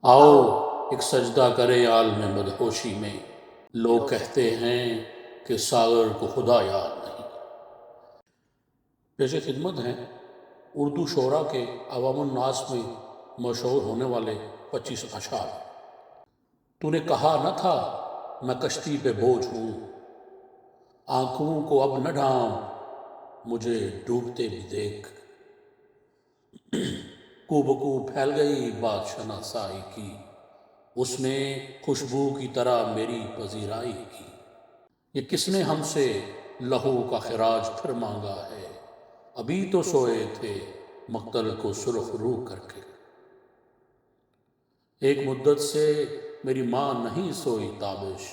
آؤ ایک سجدہ کرے عالم مدہوشی میں، لوگ کہتے ہیں کہ ساغر کو خدا یاد نہیں۔ پیش خدمت ہیں اردو شعراء کے عوام الناس میں مشہور ہونے والے 25 اشعار۔ تو نے کہا نہ تھا میں کشتی پہ بوجھ ہوں، آنکھوں کو اب نہ ڈھام مجھے ڈوبتے بھی دیکھ۔ کو بکو پھیل گئی بات شناسائی کی، اس نے خوشبو کی طرح میری پذیرائی کی۔ یہ کس نے ہم سے لہو کا خراج پھر مانگا ہے، ابھی تو سوئے تھے مقتل کو سرخ رو کر کے۔ ایک مدت سے میری ماں نہیں سوئی تابش،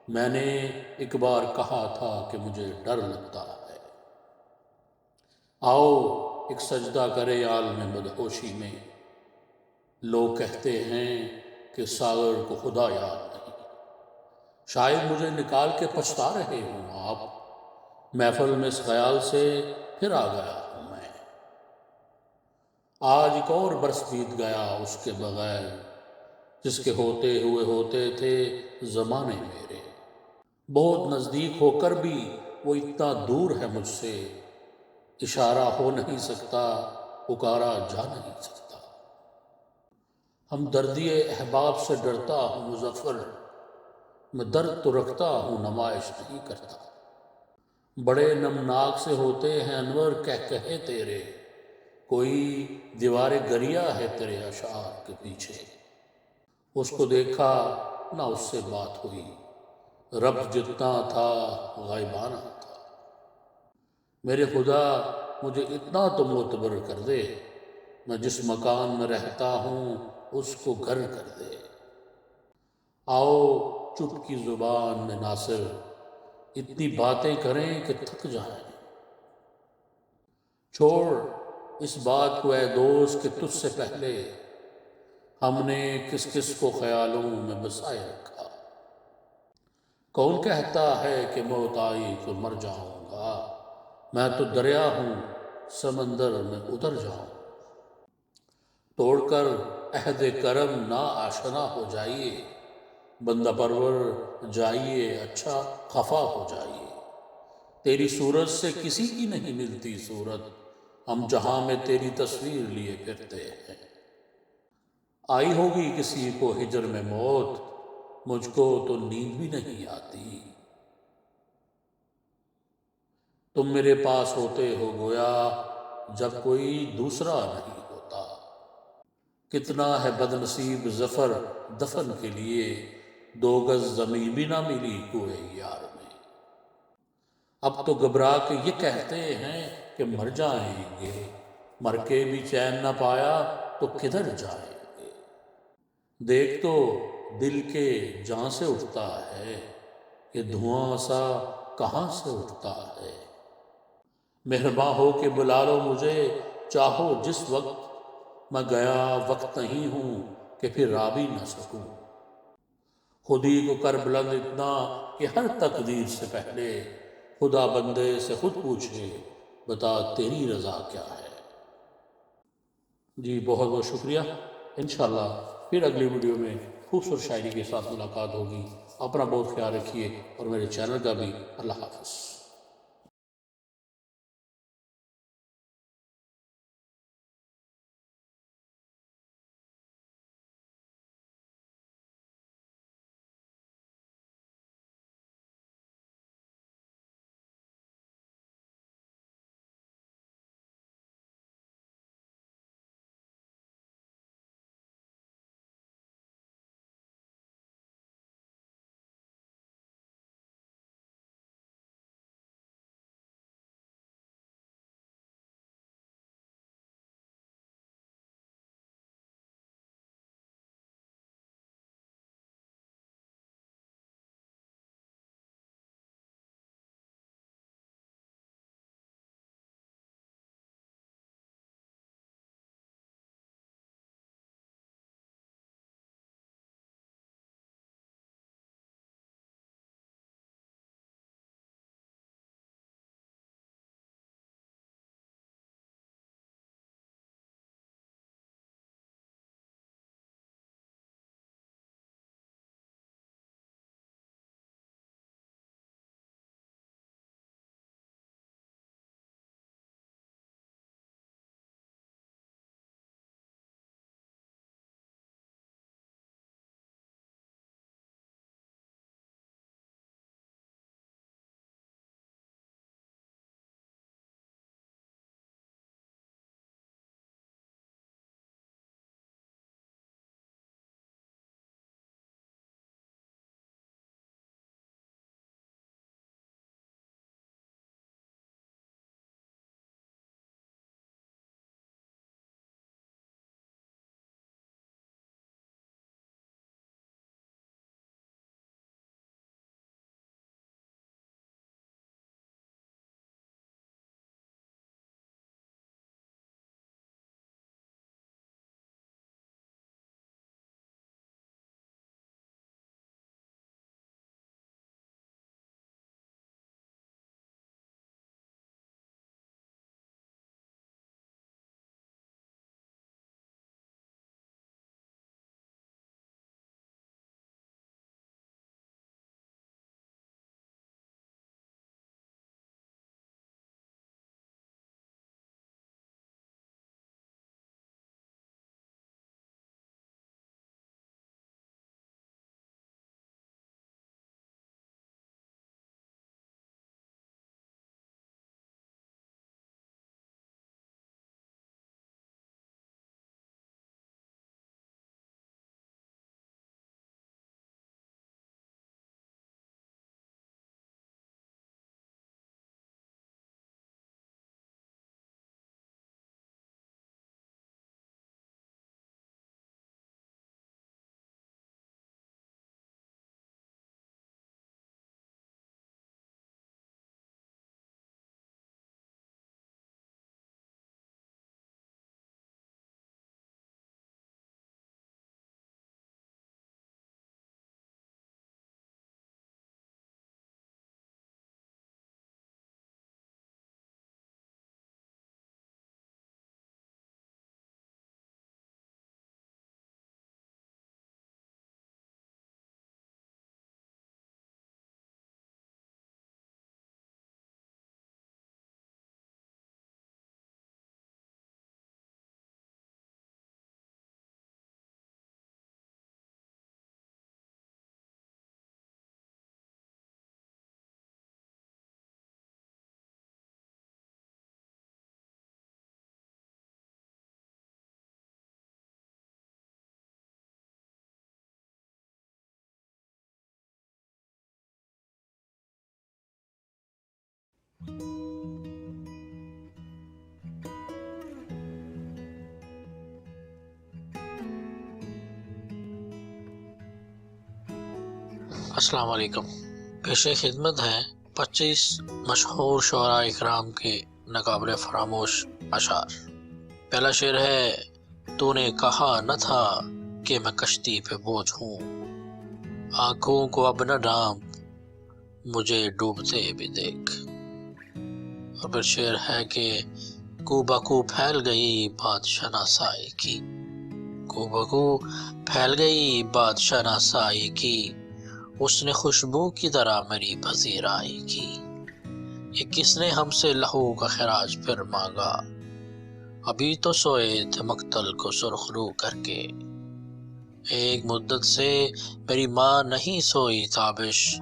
میں نے ایک بار کہا تھا کہ مجھے ڈر لگتا ہے۔ آؤ ایک سجدہ کرے عالم مدہوشی میں، لوگ کہتے ہیں کہ ساغر کو خدا یاد نہیں۔ شاید مجھے نکال کے پچھتا رہے ہوں آپ، محفل میں اس خیال سے پھر آ گیا ہوں میں۔ آج ایک اور برس بیت گیا اس کے بغیر، جس کے ہوتے ہوئے ہوتے تھے زمانے میرے۔ بہت نزدیک ہو کر بھی وہ اتنا دور ہے مجھ سے، اشارہ ہو نہیں سکتا پکارا جا نہیں سکتا۔ ہم دردی احباب سے ڈرتا ہوں مظفر، میں درد تو رکھتا ہوں نمائش نہیں کرتا۔ بڑے نمناک سے ہوتے ہیں انور کہے تیرے، کوئی دیوار گریا ہے تیرے اشعار کے پیچھے۔ اس کو دیکھا نہ اس سے بات ہوئی، رب جتنا تھا غائبانہ تھا۔ میرے خدا مجھے اتنا تو معتبر کر دے، میں جس مکان میں رہتا ہوں اس کو گھر کر دے۔ آؤ چپ کی زبان میں ناصر اتنی باتیں کریں کہ تھک جائیں۔ چھوڑ اس بات کو اے دوست کہ تجھ سے پہلے ہم نے کس کس کو خیالوں میں بسائے رکھا۔ کون کہتا ہے کہ موت آئی تو مر جاؤں گا، میں تو دریا ہوں سمندر میں اتر جاؤں۔ توڑ کر عہد کرم نا آشنا ہو جائیے، بندہ پرور جائیے اچھا خفا ہو جائیے۔ تیری صورت سے کسی کی نہیں ملتی صورت، ہم جہاں میں تیری تصویر لیے پھرتے ہیں۔ آئی ہوگی کسی کو ہجر میں موت، مجھ کو تو نیند بھی نہیں آتی۔ تم میرے پاس ہوتے ہو گویا جب کوئی دوسرا نہیں ہوتا۔ کتنا ہے بد نصیب ظفر دفن کے لیے، 2 گز زمین بھی نہ ملی کوئے یار میں۔ اب تو گھبرا کے یہ کہتے ہیں کہ مر جائیں گے، مر کے بھی چین نہ پایا تو کدھر جائیں گے۔ دیکھ تو دل کے جہاں سے اٹھتا ہے، یہ دھواں سا کہاں سے اٹھتا ہے۔ مہرباں ہو کے بلا لو مجھے چاہو جس وقت، میں گیا وقت نہیں ہوں کہ پھر آ بھی نہ سکوں۔ خود ہی کو کر بلند اتنا کہ ہر تقدیر سے پہلے خدا بندے سے خود پوچھے بتا تیری رضا کیا ہے۔ جی بہت بہت شکریہ، انشاءاللہ پھر اگلی ویڈیو میں خوبصورت شاعری کے ساتھ ملاقات ہوگی۔ اپنا بہت خیال رکھیے اور میرے چینل کا بھی۔ اللہ حافظ۔ السلام علیکم۔ پیش خدمت ہے 25 مشہور شعراء اکرام کے ناقابل فراموش اشعار۔ پہلا شعر ہے: تو نے کہا نہ تھا کہ میں کشتی پہ بوجھ ہوں، آنکھوں کو اب نہ ڈانپ مجھے ڈوبتے بھی دیکھ۔ اور پھر شعر ہے کہ کو بکو پھیل گئی بات شناسائی کی، کو بکو پھیل گئی بات شناسائی کی، اس نے خوشبو کی طرح میری پذیرائی کی۔ یہ کس نے ہم سے لہو کا خراج پھر مانگا، ابھی تو سوئے تھے مقتل کو سرخ رو کر کے۔ ایک مدت سے میری ماں نہیں سوئی تابش،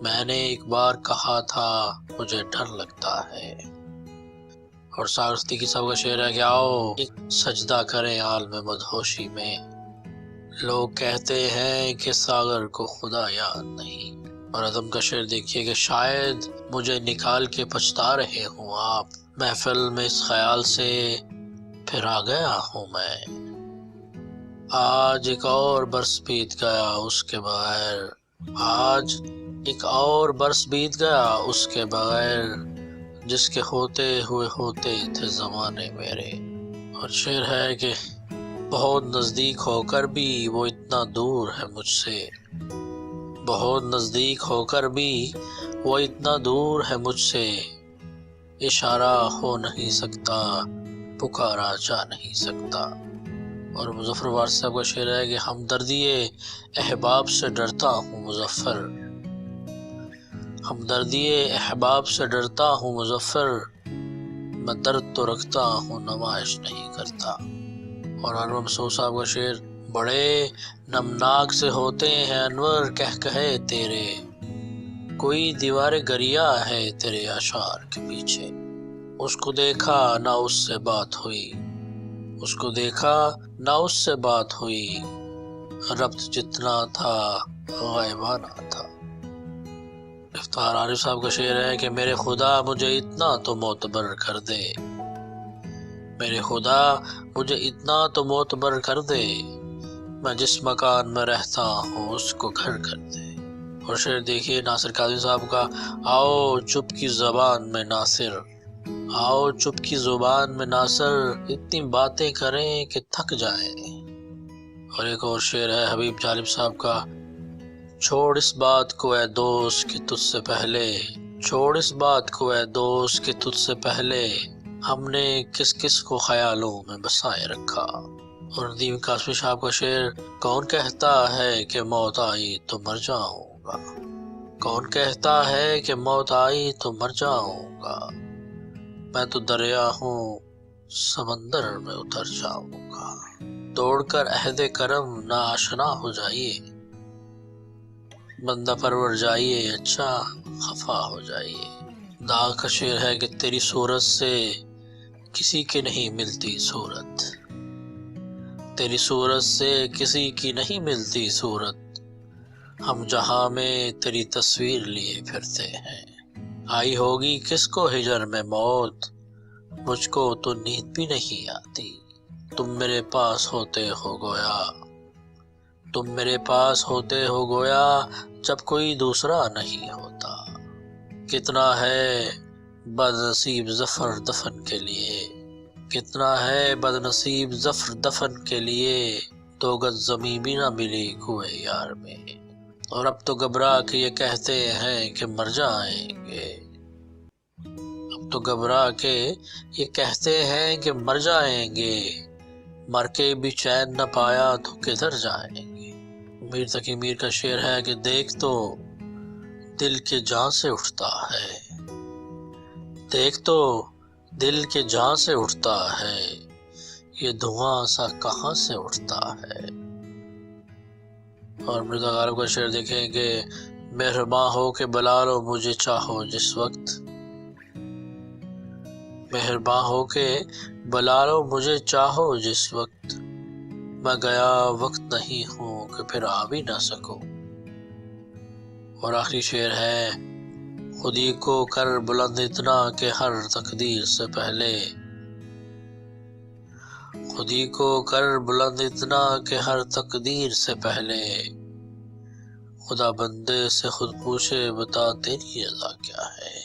میں نے ایک بار کہا تھا مجھے ڈر لگتا ہے۔ اور ساغستی کی صاحب کا شعر ہے کہ آؤ ایک سجدہ کریں عالم مدہوشی میں، لوگ کہتے ہیں کہ ساغر کو خدا یاد نہیں۔ اور عدم کا شعر دیکھیے کہ شاید مجھے نکال کے پچھتا رہے ہوں آپ، محفل میں اس خیال سے پھر آ گیا ہوں میں۔ آج ایک اور برس بیت گیا اس کے بغیر، آج ایک اور برس بیت گیا اس کے بغیر، جس کے ہوتے ہوئے ہوتے تھے زمانے میرے۔ اور شعر ہے کہ بہت نزدیک ہو کر بھی وہ اتنا دور ہے مجھ سے، بہت نزدیک ہو کر بھی وہ اتنا دور ہے مجھ سے، اشارہ ہو نہیں سکتا پکارا جا نہیں سکتا۔ اور مظفر وارث صاحب کا شعر ہے کہ ہمدردی احباب سے ڈرتا ہوں مظفر، ہمدردی احباب سے ڈرتا ہوں مظفر، میں درد تو رکھتا ہوں نمائش نہیں کرتا۔ اور انور مسعود صاحب کا شعر: بڑے نمناک سے ہوتے ہیں انور کہہ کہے تیرے، کوئی دیوار گریا ہے تیرے اشعار کے پیچھے، اس کو دیکھا نہ اس سے بات ہوئی، اس کو دیکھا نہ اس سے بات ہوئی، ربط جتنا تھا غائبانہ تھا۔ افتخار عارف صاحب کا شعر ہے کہ میرے خدا مجھے اتنا تو معتبر کر دے، میرے خدا مجھے اتنا تو معتبر کر دے، میں جس مکان میں رہتا ہوں اس کو گھر کر دے۔ اور شعر دیکھیے ناصر کاظمی صاحب کا: آؤ چپ کی زبان میں ناصر، آؤ چپ کی زبان میں ناصر، اتنی باتیں کریں کہ تھک جائیں۔ اور ایک اور شعر ہے حبیب جالب صاحب کا: چھوڑ اس بات کو اے دوست کہ تجھ سے پہلے، چھوڑ اس بات کو اے دوست کہ تجھ سے پہلے، ہم نے کس کس کو خیالوں میں بسائے رکھا۔ اور ندیم قاسمی صاحب کا شعر: کون کہتا ہے کہ موت آئی تو مر جاؤں گا، کون کہتا ہے کہ موت آئی تو مر جاؤں گا، میں تو دریا ہوں سمندر میں اتر جاؤں گا، توڑ کر عہد کرم نا آشنا ہو جائیے، بندہ پرور جائیے اچھا خفا ہو جائیے۔ داغ کا شعر ہے کہ تیری صورت سے کسی کی نہیں ملتی صورت، تیری صورت سے کسی کی نہیں ملتی صورت، ہم جہاں میں تیری تصویر لیے پھرتے ہیں، آئی ہوگی کس کو ہجر میں موت، مجھ کو تو نیند بھی نہیں آتی، تم میرے پاس ہوتے ہو گویا، تم میرے پاس ہوتے ہو گویا، جب کوئی دوسرا نہیں ہوتا، کتنا ہے بد نصیب ظفر دفن کے لیے، کتنا ہے بد نصیب ظفر دفن کے لیے، دو گز زمیں بھی نہ ملی کوئے یار میں، اور اب تو گھبرا کے یہ کہتے ہیں کہ مر جائیں گے، اب تو گھبرا کے یہ کہتے ہیں کہ مر جائیں گے، مر کے بھی چین نہ پایا تو کدھر جائیں گے۔ میر تقی میر کا شعر ہے کہ دیکھ تو دل کے جان سے اٹھتا ہے، دیکھ تو دل کے جان سے اٹھتا ہے، یہ دھواں سا کہاں سے اٹھتا ہے۔ اور مرزا غالب کا شعر دیکھیں کہ مہرباں ہو کے بلا لو مجھے چاہو جس وقت، مہرباں ہو کے بلا لو مجھے چاہو جس وقت، میں گیا وقت نہیں ہوں کہ پھر آ بھی نہ سکوں۔ اور آخری شعر ہے: خودی کو کر بلند اتنا کہ ہر تقدیر سے پہلے، خودی کو کر بلند اتنا کہ ہر تقدیر سے پہلے، خدا بندے سے خود پوچھے بتا تیری رضا کیا ہے۔